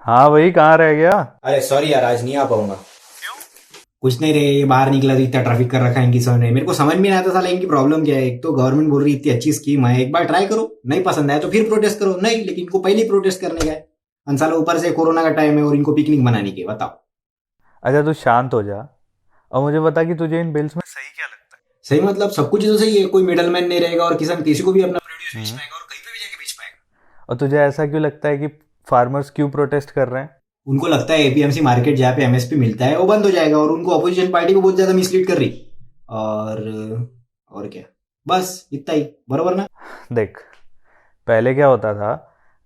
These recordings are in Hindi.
हाँ भाई, कहाँ रह गया? अरे सॉरी यार, आज नहीं आ पाऊंगा। क्यों? कुछ नहीं रे, ये बाहर निकला तो इतना ट्रैफिक कर रखा है इनकी समझ में, मेरे को समझ में नहीं आता साला इनकी प्रॉब्लम क्या है। एक तो गवर्नमेंट बोल रही है इतनी अच्छी स्कीम है, एक बार ट्राई करो, नहीं पसंद आया तो फिर प्रोटेस्ट करो। नहीं, लेकिन इनको पहले ही प्रोटेस्ट करने का है। और साला ऊपर से कोरोना का टाइम है और इनको पिकनिक मनाने की, बताओ। अच्छा, तू शांत हो जा और मुझे बता कि तुझे इन बिल्स में सही क्या लगता सही मतलब सब कुछ तो सही है, कोई मिडल मैन नहीं रहेगा और किसान किसी को भी अपना प्रोड्यूस है। बेच पाएगा और कहीं पे भी जाके बेच पाएगा। और तुझे ऐसा क्यों लगता है कि फार्मर्स क्यों प्रोटेस्ट कर रहे हैं? उनको लगता है एपीएमसी मार्केट जहाँ पे एमएसपी मिलता है वो बंद हो जाएगा और उनको अपोजिशन पार्टी को बहुत ज्यादा मिसलीड कर रही। और क्या, बस इतना ही, बरोबर ना। देख, पहले क्या होता था।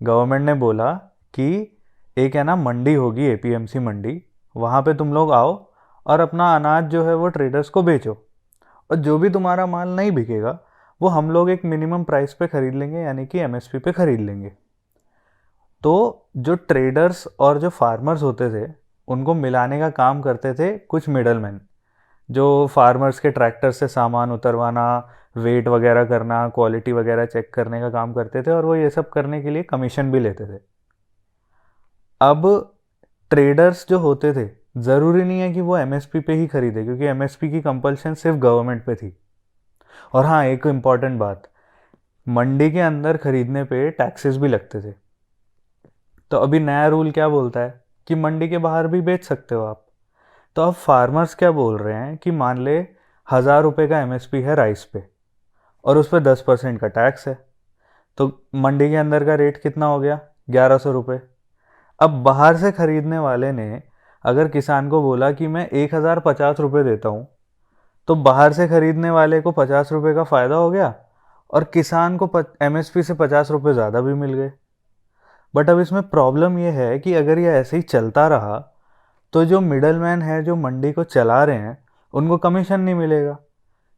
गवर्नमेंट ने बोला कि एक है ना मंडी होगी, एपीएमसी मंडी। वहाँ पे तुम लोग आओ और अपना अनाज जो है वो ट्रेडर्स को बेचो। और जो भी तुम्हारा माल नहीं बिकेगा वो हम लोग एक मिनिमम प्राइस पे खरीद लेंगे, यानी कि एमएसपी पे खरीद लेंगे। तो जो ट्रेडर्स और जो फार्मर्स होते थे उनको मिलाने का काम करते थे कुछ मिडलमैन, जो फार्मर्स के ट्रैक्टर से सामान उतरवाना, वेट वगैरह करना, क्वालिटी वगैरह चेक करने का काम करते थे, और वो ये सब करने के लिए कमीशन भी लेते थे। अब ट्रेडर्स जो होते थे, ज़रूरी नहीं है कि वो एमएसपी पे ही खरीदे, क्योंकि एमएसपी की कंपल्शन सिर्फ गवर्नमेंट पे थी। और हाँ, एक इम्पॉर्टेंट बात, मंडी के अंदर खरीदने पे टैक्सेस भी लगते थे। तो अभी नया रूल क्या बोलता है कि मंडी के बाहर भी बेच सकते हो आप। तो अब फार्मर्स क्या बोल रहे हैं कि मान ले 1,000 रुपये का एमएसपी है राइस पे, और उस पर 10% का टैक्स है। तो मंडी के अंदर का रेट कितना हो गया? 1,100 रुपये। अब बाहर से खरीदने वाले ने अगर किसान को बोला कि मैं 1,050 रुपये देता हूँ, तो बाहर से खरीदने वाले को 50 रुपये का फ़ायदा हो गया, और किसान को एमएसपी से 50 रुपये ज़्यादा भी मिल गए। बट अब इसमें प्रॉब्लम यह है कि अगर ये ऐसे ही चलता रहा तो जो मिडल मैन है, जो मंडी को चला रहे हैं, उनको कमीशन नहीं मिलेगा।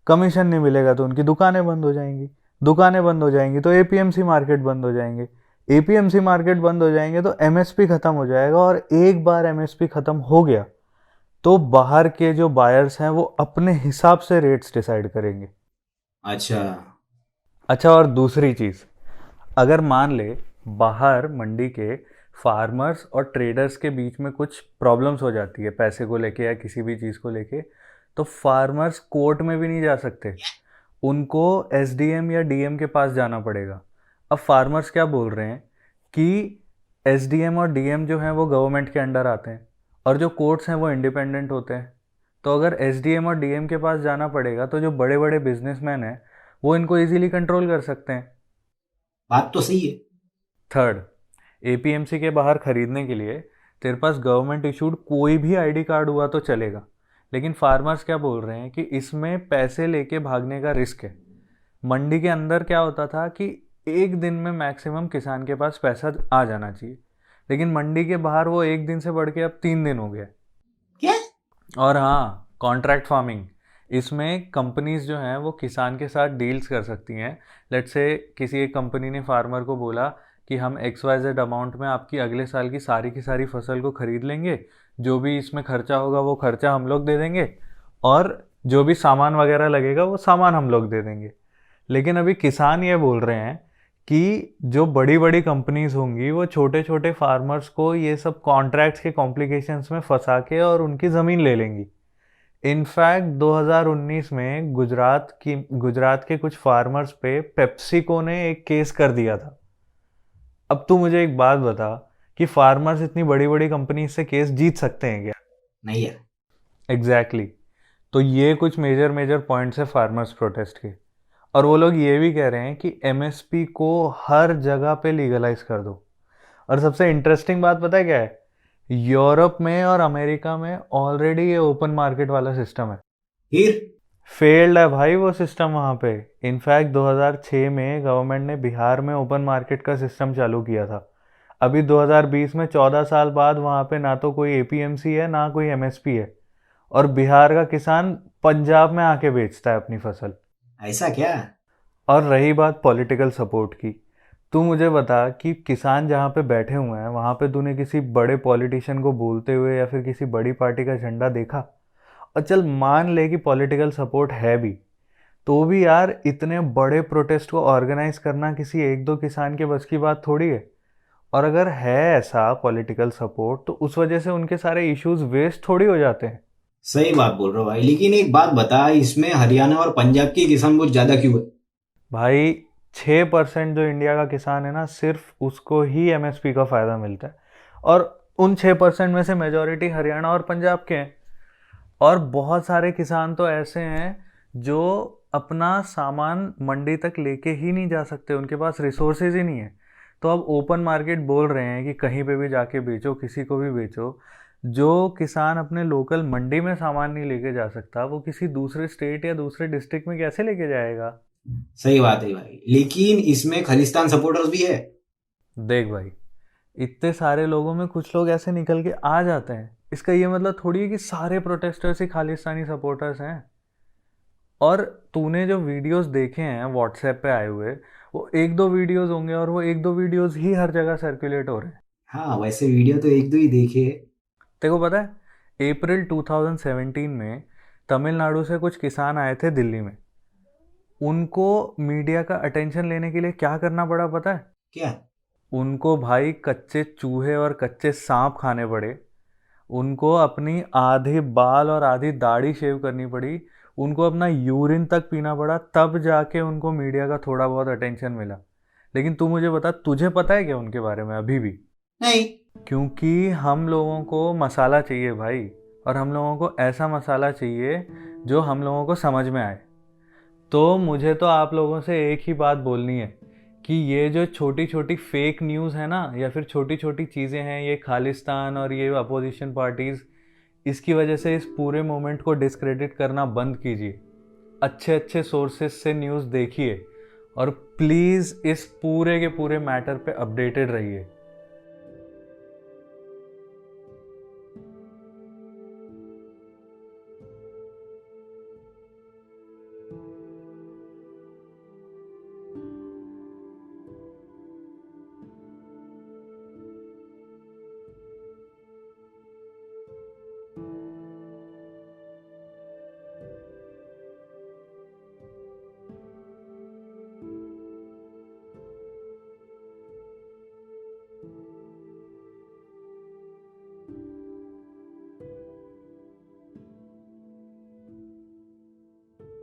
कमीशन नहीं मिलेगा तो उनकी दुकानें बंद हो जाएंगी। दुकानें बंद हो जाएंगी तो एपीएमसी मार्केट बंद हो जाएंगे। एपीएमसी मार्केट बंद हो जाएंगे तो एमएसपी ख़त्म हो जाएगा, और एक बार एमएसपी ख़त्म हो गया तो बाहर के जो बायर्स हैं वो अपने हिसाब से रेट्स डिसाइड करेंगे। अच्छा। अच्छा, और दूसरी चीज़, अगर मान ले बाहर मंडी के फार्मर्स और ट्रेडर्स के बीच में कुछ प्रॉब्लम्स हो जाती है, पैसे को लेके या किसी भी चीज़ को लेके, तो फार्मर्स कोर्ट में भी नहीं जा सकते। उनको एसडीएम या डीएम के पास जाना पड़ेगा। अब फार्मर्स क्या बोल रहे हैं कि एसडीएम और डीएम जो हैं वो गवर्नमेंट के अंडर आते हैं, और जो कोर्ट्स हैं वो इंडिपेंडेंट होते हैं। तो अगर एसडीएम और डीएम के पास जाना पड़ेगा तो जो बड़े बड़े बिजनेसमैन हैं वो इनको इजीली कंट्रोल कर सकते हैं। बात तो सही है। थर्ड, एपीएमसी के बाहर खरीदने के लिए तेरे पास गवर्नमेंट इशूड कोई भी आईडी कार्ड हुआ तो चलेगा। लेकिन फार्मर्स क्या बोल रहे हैं कि इसमें पैसे लेके भागने का रिस्क है। मंडी के अंदर क्या होता था कि एक दिन में मैक्सिमम किसान के पास पैसा आ जाना चाहिए, लेकिन मंडी के बाहर वो एक दिन से बढ़ के अब 3 दिन हो गया। क्या? और हाँ, कॉन्ट्रैक्ट फार्मिंग, इसमें कंपनीज जो हैं वो किसान के साथ डील्स कर सकती हैं। लेट्स से किसी एक कंपनी ने फार्मर को बोला कि हम एक्स वाई जेड अमाउंट में आपकी अगले साल की सारी फसल को ख़रीद लेंगे, जो भी इसमें खर्चा होगा वो खर्चा हम लोग दे देंगे, और जो भी सामान वगैरह लगेगा वो सामान हम लोग दे देंगे। लेकिन अभी किसान ये बोल रहे हैं कि जो बड़ी बड़ी कंपनीज होंगी वो छोटे छोटे फार्मर्स को ये सब कॉन्ट्रैक्ट्स के कॉम्प्लिकेशंस में फंसा के और उनकी ज़मीन ले लेंगी। इनफैक्ट 2019 में गुजरात के कुछ फार्मर्स पे पेप्सिको ने एक केस कर दिया था। अब तू मुझे एक बात बता कि फार्मर्स इतनी बड़ी बड़ी कंपनी से केस जीत सकते हैं क्या? नहीं यार। Exactly exactly. तो ये कुछ मेजर मेजर पॉइंट्स है फार्मर्स प्रोटेस्ट के। और वो लोग ये भी कह रहे हैं कि एमएसपी को हर जगह पे लीगलाइज कर दो। और सबसे इंटरेस्टिंग बात पता है क्या है? यूरोप में और अमेरिका में ऑलरेडी ये ओपन मार्केट वाला सिस्टम है। फिर? फेल्ड है भाई वो सिस्टम वहाँ पे। इनफैक्ट 2006 में गवर्नमेंट ने बिहार में ओपन मार्केट का सिस्टम चालू किया था। अभी 2020 में 14 साल बाद वहाँ पे ना तो कोई एपीएमसी है ना कोई एमएसपी है, और बिहार का किसान पंजाब में आके बेचता है अपनी फसल। ऐसा क्या? और रही बात पॉलिटिकल सपोर्ट की, तू मुझे बता कि किसान जहाँ पे बैठे हुए हैं वहाँ पे तूने किसी बड़े पॉलिटिशियन को बोलते हुए या फिर किसी बड़ी पार्टी का झंडा देखा? और चल मान ले कि पॉलिटिकल सपोर्ट है भी, तो भी यार इतने बड़े प्रोटेस्ट को ऑर्गेनाइज करना किसी एक दो किसान के बस की बात थोड़ी है। और अगर है ऐसा पॉलिटिकल सपोर्ट तो उस वजह से उनके सारे इश्यूज वेस्ट थोड़ी हो जाते हैं। सही बात बोल रहे हो भाई, लेकिन एक बात बता, इसमें हरियाणा और पंजाब के किसान बहुत ज्यादा क्यों है? भाई 6% जो इंडिया का किसान है ना, सिर्फ उसको ही एमएसपी का फ़ायदा मिलता है। और उन 6% में से मेजॉरिटी हरियाणा और पंजाब के हैं। और बहुत सारे किसान तो ऐसे हैं जो अपना सामान मंडी तक लेके ही नहीं जा सकते, उनके पास रिसोर्सेज ही नहीं है। तो अब ओपन मार्केट बोल रहे हैं कि कहीं पे भी जाके बेचो, किसी को भी बेचो। जो किसान अपने लोकल मंडी में सामान नहीं लेके जा सकता, वो किसी दूसरे स्टेट या दूसरे डिस्ट्रिक्ट में कैसे लेके जाएगा? सही बात है भाई, लेकिन इसमें खालिस्तान सपोर्टर्स भी है। देख भाई, इतने सारे लोगों में कुछ लोग ऐसे निकल के आ जाते हैं, इसका ये मतलब थोड़ी है कि सारे प्रोटेस्टर्स ही खालिस्तानी सपोर्टर्स हैं। और तूने जो वीडियोस देखे हैं व्हाट्सएप पे आए हुए, वो एक दो वीडियोस होंगे, और वो एक दो वीडियोस ही हर जगह सर्कुलेट हो रहे हैं। हाँ, वैसे वीडियो तो एक दो ही देखे। तेको पता है, अप्रैल 2017 में तमिलनाडु से कुछ किसान आए थे दिल्ली में। उनको मीडिया का अटेंशन लेने के लिए क्या करना पड़ा पता है? क्या? उनको भाई कच्चे चूहे और कच्चे सांप खाने पड़े। उनको अपनी आधे बाल और आधी दाढ़ी शेव करनी पड़ी। उनको अपना यूरिन तक पीना पड़ा, तब जाके उनको मीडिया का थोड़ा बहुत अटेंशन मिला। लेकिन तू मुझे बता, तुझे पता है क्या उनके बारे में अभी भी? नहीं। क्योंकि हम लोगों को मसाला चाहिए भाई। और हम लोगों को ऐसा मसाला चाहिए जो हम लोगों को समझ में आए। तो मुझे तो आप लोगों से एक ही बात बोलनी है कि ये जो छोटी छोटी फेक न्यूज़ है ना, या फिर छोटी छोटी चीज़ें हैं, ये खालिस्तान और ये अपोजिशन पार्टीज़, इसकी वजह से इस पूरे मोमेंट को डिस्क्रेडिट करना बंद कीजिए। अच्छे अच्छे सोर्सेज से न्यूज़ देखिए और प्लीज़ इस पूरे के पूरे मैटर पे अपडेटेड रहिए।